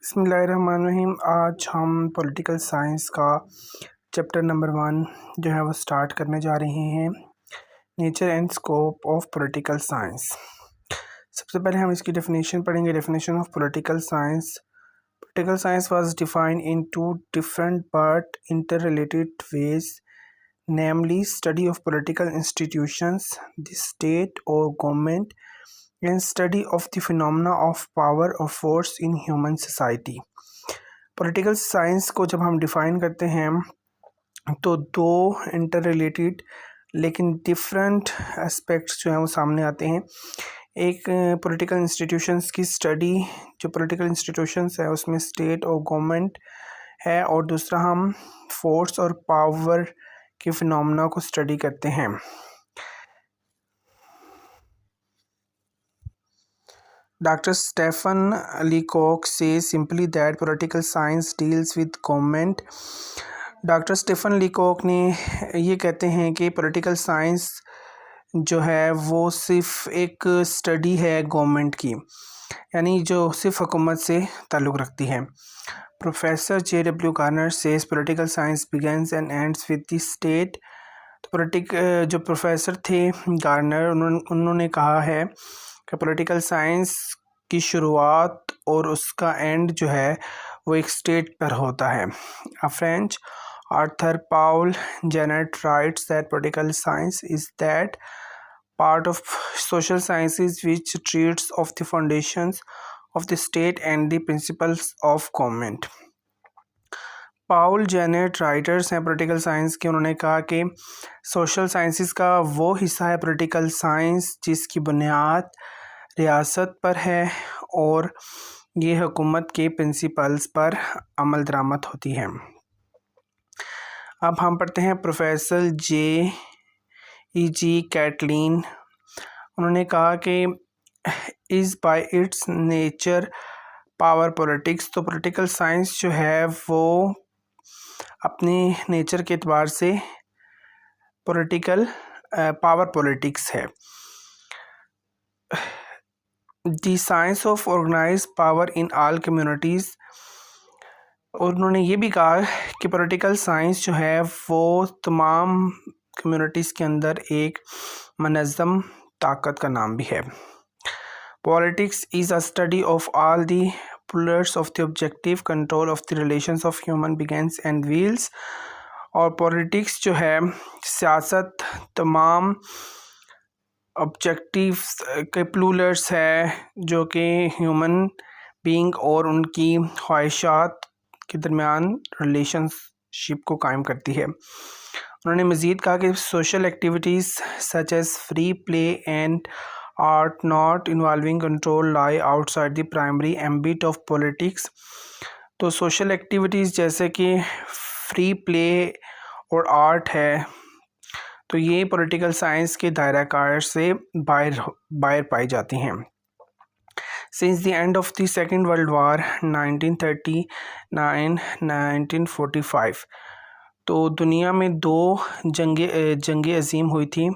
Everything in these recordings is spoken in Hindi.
बिस्मिल्लाहिर्रहमानिर्रहीम। आज हम पॉलिटिकल साइंस का चैप्टर नंबर 1 जो है वो स्टार्ट करने जा रहे हैं। Nature and scope of political science. सबसे पहले हम इसकी डेफिनेशन पढ़ेंगे। Definition of political science. Political science was defined in 2 different but interrelated ways, namely study of political institutions, the state or government, and study of the phenomena of power or force in human society। Political science को जब हम डिफ़ाइन करते हैं तो दो इंटर रिलेटेड लेकिन डिफरेंट एस्पेक्ट्स जो हैं वो सामने आते हैं। एक पॉलिटिकल इंस्टीट्यूशंस की स्टडी, जो पॉलिटिकल इंस्टीट्यूशंस है उसमें स्टेट और गवर्नमेंट है, और दूसरा हम फोर्स और पावर के फिनोमेना को स्टडी करते हैं। Dr. Stephen Leacock says simply that political science deals with government। Doctor Stephen Leacock ने ये कहते हैं कि पॉलिटिकल साइंस जो है वो सिर्फ एक स्टडी है गवर्नमेंट की, यानी जो सिर्फ हुकूमत से ताल्लुक़ रखती है। Professor J.W. Garner says political science begins and ends with the state. तो जो प्रोफेसर थे गार्नर, उन्होंने कहा है कि पॉलिटिकल साइंस की शुरुआत और उसका एंड जो है वो एक स्टेट पर होता है। French author Paul Janet rights that political science is that part of social sciences which treats of the foundations of the state and the principles of government। Paul Janet writers हैं पॉलिटिकल साइंस के। उन्होंने कहा कि सोशल साइंसेस का वो हिस्सा है पॉलिटिकल साइंस जिसकी बुनियाद रियासत पर है और ये हुकूमत के प्रिंसिपल्स पर अमल दरामद होती है। अब हम पढ़ते हैं प्रोफेसर J.E.G. कैटलिन। उन्होंने कहा कि is by it's nature power politics. तो पॉलिटिकल साइंस जो है वो अपने नेचर के एतबार से पॉलिटिकल पावर पॉलिटिक्स है। The science of organise power in all communities. और उन्होंने ये भी कहा कि पॉलिटिकल साइंस जो है वो तमाम कम्युनिटीज़ के अंदर एक मनज़्ज़म ताकत का नाम भी है। Politics is a study of all the pillars of the objective control of the relations of human begins and wheels. और पॉलिटिक्स जो है सियासत तमाम ऑब्जेक्टिव्स के प्लूलर्स है जो कि ह्यूमन बीइंग और उनकी ख्वाहिशात के दरमियान रिलेशनशिप को कायम करती है। उन्होंने मज़ीद कहा कि social activities such as free play and art not involving control lie outside the primary ambit of politics. तो सोशल एक्टिविटीज़ जैसे कि फ्री प्ले और आर्ट है, तो ये पॉलिटिकल साइंस के दायरा कार से बाहर पाई जाती हैं। Since the end of the Second World War 1939-1945, तो दुनिया में दो जंग अज़ीम हुई थी।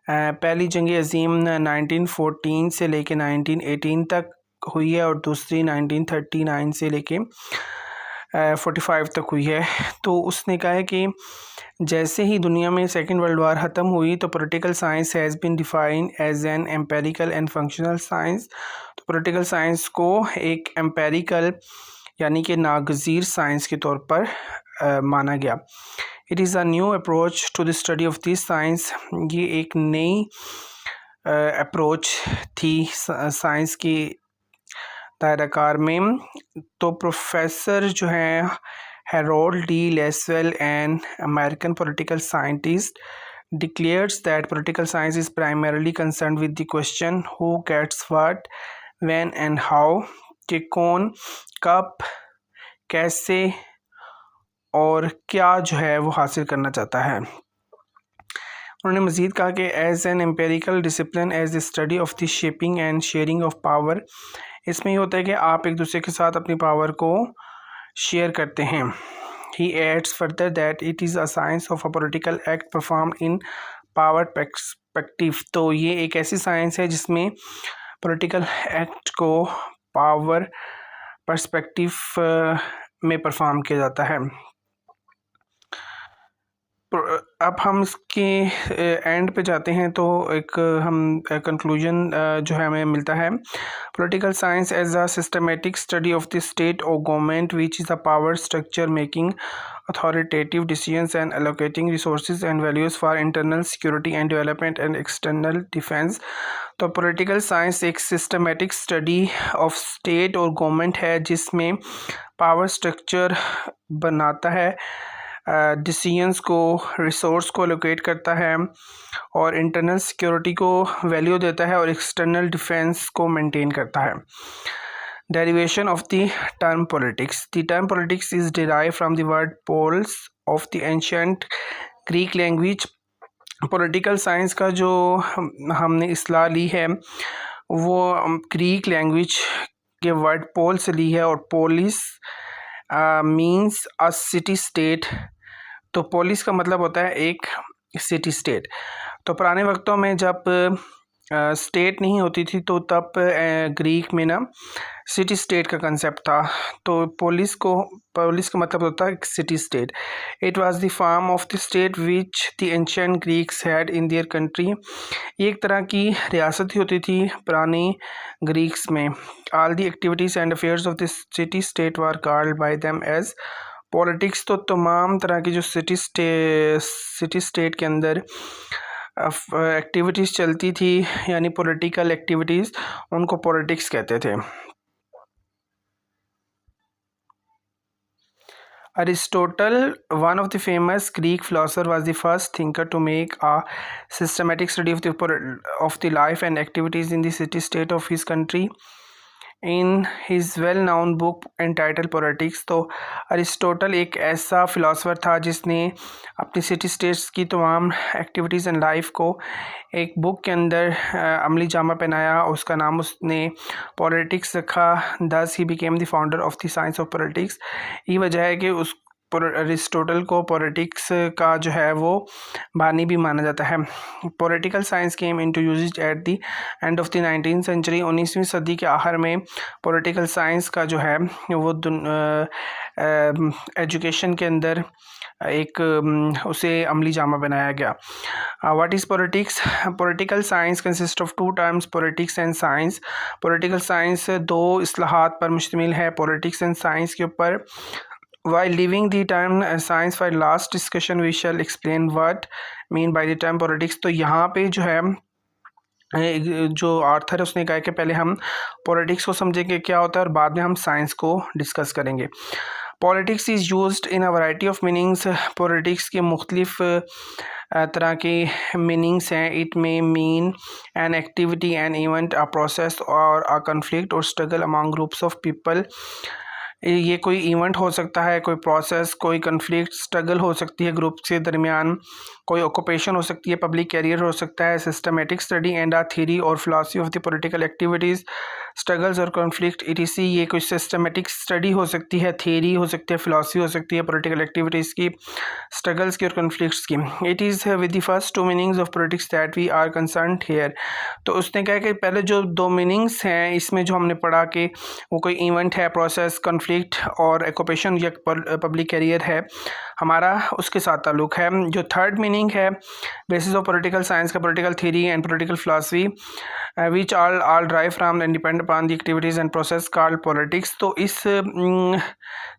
पहली जंग अज़ीम 1914 से लेके 1918 तक हुई है और दूसरी 1939 से लेके 45 तक हुई है। तो उसने कहा है कि जैसे ही दुनिया में सेकेंड वर्ल्ड वार ख़त्म हुई तो political science has been defined as an empirical and functional science. तो पॉलिटिकल साइंस को एक एम्पेरिकल यानी कि नागज़ीर साइंस के तौर पर माना गया। It is a new approach to the study of this science. ये एक नई अप्रोच थी साइंस की दायराकार में। तो प्रोफेसर जो हैं Harold D Lasswell, an American political scientist, declares that political science is primarily concerned with the question who gets what, when and how, कि कौन कब कैसे और क्या जो है वो हासिल करना चाहता है। उन्होंने मज़ीद कहा कि as an empirical discipline as the study of the shaping and sharing of power. इसमें ये होता है कि आप एक दूसरे के साथ अपनी पावर को शेयर करते हैं। He adds further that it is a science of a political act performed in power perspective। तो ये एक ऐसी साइंस है जिसमें पॉलिटिकल एक्ट को पावर पर्सपेक्टिव में परफॉर्म किया जाता है। अब हम इसके एंड पे जाते हैं तो एक हम कंक्लूजन जो है हमें मिलता है। Political science as a systematic study of the state और government which is a power structure making authoritative decisions and allocating resources and values for internal security and development and external defense। तो पॉलिटिकल साइंस एक सिस्टमेटिक स्टडी ऑफ स्टेट और गवर्नमेंट है जिसमें पावर स्ट्रक्चर बनाता है, डिसीजंस को, रिसोर्स को एलोकेट करता है और इंटरनल सिक्योरिटी को वैल्यू देता है और एक्सटर्नल डिफेंस को मेंटेन करता है। Derivation of the term politics. The term politics is derived from the word polis of the ancient Greek language। Political science का जो हमने इस्लाह ली है वो ग्रीक लैंग्वेज के वर्ड पोल से ली है और police means a city state. तो पोलिस का मतलब होता है एक सिटी स्टेट। तो पुराने वक्तों में जब स्टेट नहीं होती थी तो तब ग्रीक में ना सिटी स्टेट का कंसेप्ट था। तो पोलिस का मतलब होता है city state. It was the form of the state which the ancient Greeks had in their country. ये एक तरह की रियासत ही होती थी पुरानी ग्रीक्स में। All the activities and affairs of the city state were called by them as politics. तो तमाम तरह की जो सिटी स्टेट के अंदर एक्टिविटीज़ चलती थी यानी पॉलिटिकल एक्टिविटीज़, उनको पॉलिटिक्स कहते थे। Aristotle, one of the famous Greek philosophers, was the first thinker to make a systematic study of the life and activities in the city-state of his country. In his well-known book entitled Politics, तो अरिस्टोटल एक ऐसा फ़िलासफ़र था जिसने अपनी सिटी स्टेट्स की तमाम एक्टिविटीज़ एंड लाइफ को एक बुक के अंदर अमली जामा पहनाया। उसका नाम उसने पॉलिटिक्स रखा। दस he became the founder of the science of politics. ये वजह है कि उस अरिस्टोटल को पॉलिटिक्स का जो है वो बानी भी माना जाता है। Political science came into usages at the end of the 19th century. 19वीं सदी के आखिर में पॉलिटिकल साइंस का जो है वो एजुकेशन के अंदर एक उसे अमली जामा बनाया गया। What is politics? Political science consist of two terms, politics and science. Political science दो इस्लाहात पर मुश्तमिल है, पॉलिटिक्स एंड साइंस के ऊपर। While leaving the term science for last discussion, we shall explain what mean by the term politics। तो यहाँ पे जो है जो आर्थर है उसने कहा कि पहले हम पॉलिटिक्स को समझेंगे क्या होता है और बाद में हम साइंस को डिस्कस करेंगे। Politics is used in a variety of meanings. Politics के मुख्तलिफ तरह के मीनिंग्स हैं। इट में mean an activity, an event, a process और अ कन्फ्लिक्ट और struggle among groups of people. ये कोई इवेंट हो सकता है, कोई प्रोसेस, कोई कन्फ्लिक्ट, स्ट्रगल हो सकती है ग्रुप के दरमियान, कोई ऑक्यूपेशन हो सकती है, पब्लिक कैरियर हो सकता है। Systematic study and a theory और philosophy of the political activities, struggles और कॉन्फ्लिक्ट इटीसी। ये कोई सिस्टमेटिक स्टडी हो सकती है, थ्योरी हो सकती है, फिलॉसफी हो सकती है पॉलिटिकल एक्टिविटीज़ की, स्ट्रगल्स की और कॉन्फ्लिक्ट्स की। It is with the first two meanings of politics that we are concern here. तो उसने कहा कि पहले जो दो मीनिंग्स हैं इसमें जो हमने पढ़ा कि वो कोई इवेंट है, प्रोसेस, कॉन्फ्लिक्ट और ऑक्यूपेशन या पब्लिक कैरियर है, हमारा उसके साथ ताल्लुक़ है। जो थर्ड मीनिंग है बेसिस ऑफ पॉलिटिकल साइंस का, political theory and political philosophy which all drive from and depend upon the activities and process called politics. तो इस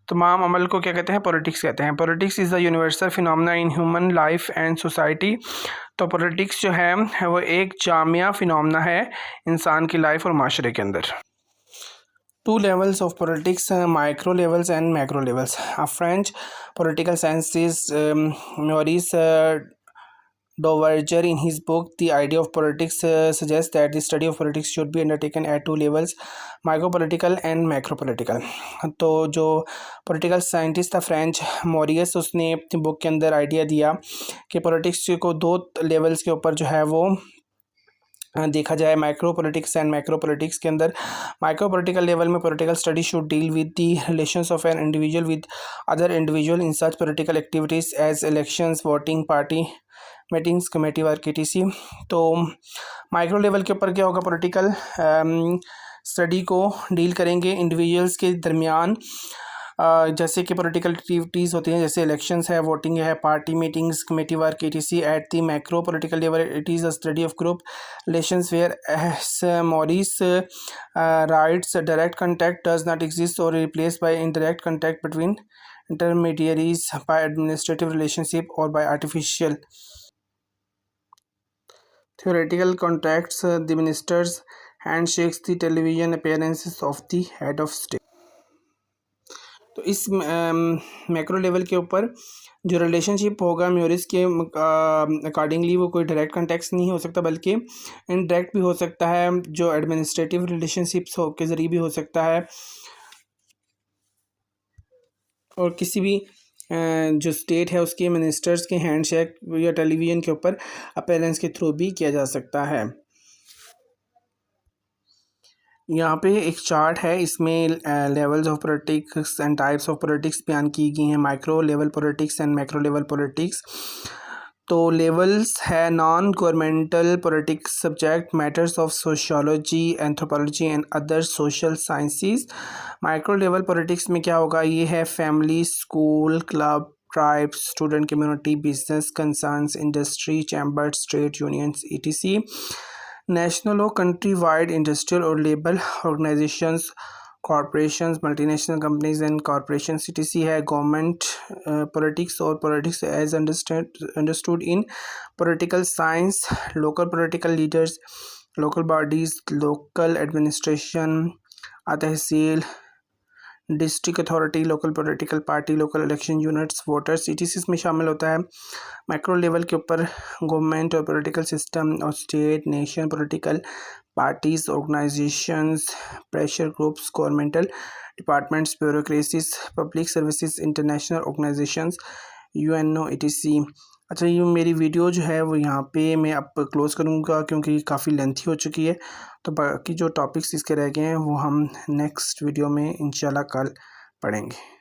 तमाम अमल को क्या कहते हैं? पॉलिटिक्स कहते हैं। Politics is the universal phenomena in human life and society. तो पॉलिटिक्स जो है वो एक जामिया फिनोमेना है इंसान की लाइफ और माशरे के अंदर। Two levels of politics, micro levels and macro levels। A French political scientist Maurice Duverger in his book The Idea of Politics suggests that the study of politics should be undertaken at two levels, micro political and macro political। तो जो पॉलिटिकल साइंटिस्ट था फ्रेंच मॉरियस, उसने अपनी बुक के अंदर आइडिया दिया कि पॉलिटिक्स को दो लेवल्स के ऊपर जो है वो देखा जाए, micro politics and macro politics के अंदर। माइक्रो पॉलिटिकल लेवल में political study should deal with the relations of an individual with other individual in such political activities as elections, voting, party meetings, committee work, etc। तो माइक्रो लेवल के ऊपर क्या होगा? पॉलिटिकल स्टडी को डील करेंगे इंडिविजुअल्स के दरमियान, जैसे कि पॉलिटिकल एक्टिविटीज़ होती हैं, जैसे इलेक्शंस है, वोटिंग है, party meetings, committee work, etc. At the macro political level it is a study of group relations where as Morris writes direct contact does not exist or replaced by indirect contact between intermediaries by administrative relationship or by artificial theoretical contacts, the minister's handshakes, the television appearances of the head of state. तो इस मैक्रो लेवल के ऊपर जो रिलेशनशिप होगा म्यूरिस के अकॉर्डिंगली वो कोई डायरेक्ट कॉन्टेक्ट नहीं हो सकता, बल्कि इनडायरेक्ट भी हो सकता है, जो एडमिनिस्ट्रेटिव रिलेशनशिप्स हो के ज़रिए भी हो सकता है, और किसी भी जो स्टेट है उसके मिनिस्टर्स के हैंडशेक या टेलीविज़न के ऊपर अपीयरेंस के थ्रू भी किया जा सकता है। यहाँ पे एक चार्ट है, इसमें levels of politics and types of politics बयान की गई हैं, micro level politics and macro level politics. तो लेवल्स है non governmental politics, subject matters of sociology, anthropology and other social sciences. Micro level politics में क्या होगा, ये है family, school, club, tribes, student community, business concerns, industry, chambers, trade unions, etc. National और कंट्री वाइड इंडस्ट्रियल और labour organisations, corporations, multinational companies and corporation, etc. है गवर्नमेंट पॉलिटिक्स और politics as understood in political science, local political leaders, local bodies, local administration, tehsil, district authority, local political party, local election units, voters, etc. इसमें शामिल होता है। मैक्रो लेवल के ऊपर गवर्नमेंट और पॉलिटिकल सिस्टम और state, nation, political parties, organisations, pressure groups, governmental departments, bureaucracies, public services, international organisations, UNO, etc. अच्छा, ये मेरी वीडियो जो है वो यहाँ पे मैं अब क्लोज़ करूँगा क्योंकि काफ़ी लेंथी हो चुकी है। तो बाकी जो टॉपिक्स इसके रह गए हैं वो हम नेक्स्ट वीडियो में इंशाल्लाह कल पढ़ेंगे।